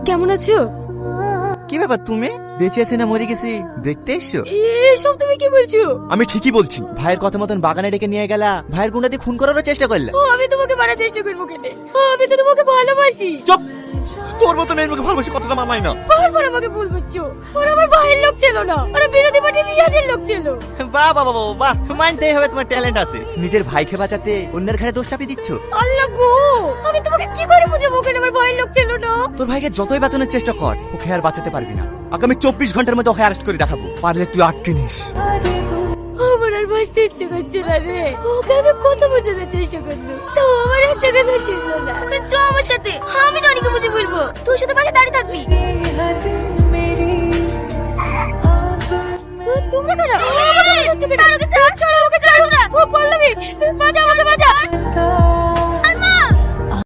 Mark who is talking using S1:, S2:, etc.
S1: কেমন আছো?
S2: কি ব্যাপার, তুমি বেঁচে আছে না মরে গেছি দেখতে এসছো?
S1: এসব তুমি কি বলছো?
S2: আমি ঠিকই বলছি। ভাইয়ের কথা মতন বাগানে ডেকে নিয়ে গেলা, ভাইয়ের গুন্ডা দিয়ে খুন করারও চেষ্টা করলে।
S1: আমি তোমাকে মারার চেষ্টা করবো কেন? আমি তো তোমাকে ভালোবাসি।
S2: চুপ! তোর মতো মেয়ের মুখে ভালোবাসি কথাটা মানায় না।
S1: বারবার আমাকে ভুল বুঝছো। ওরা আমার ভাইয়ের লোক ছিল না, ওরা বিরোধী পার্টির রিয়াজের লোক ছিল।
S2: বাহ বাহ বাহ বাহ, মানতেই হবে তোমার ট্যালেন্ট আছে। নিজের ভাইকে বাঁচাতে অন্যের ঘাড়ে দোষ চাপিয়ে দিচ্ছ।
S1: আল্লাহ গো, আমি তোমাকে কি করে বুঝাবো কেন আমার ভাইয়ের লোক ছিল না?
S2: তোর ভাইকে যতই বাঁচানোর চেষ্টা কর, ওকে আর বাঁচাতে পারবি না। আগামী 24 ঘন্টার মধ্যে ওকে অ্যারেস্ট করে দেখাবো। পারলে তুই আটকে নিস।
S1: আমার আর বাঁচতে ইচ্ছে করছে না রে। ওকে আমি কত বোঝানোর চেষ্টা করলো, তো আমার একটা কথা শুনলো না। চ আমার সাথে, আমি টনিকে বুঝে বলবো। তুই শুধু পাশে দাঁড়িয়ে থাকবি। তোমরা কেন? ছাড়ো ওকে, ছাড়ো, ও পল্লবী, বাঁচা আমাকে, বাঁচা।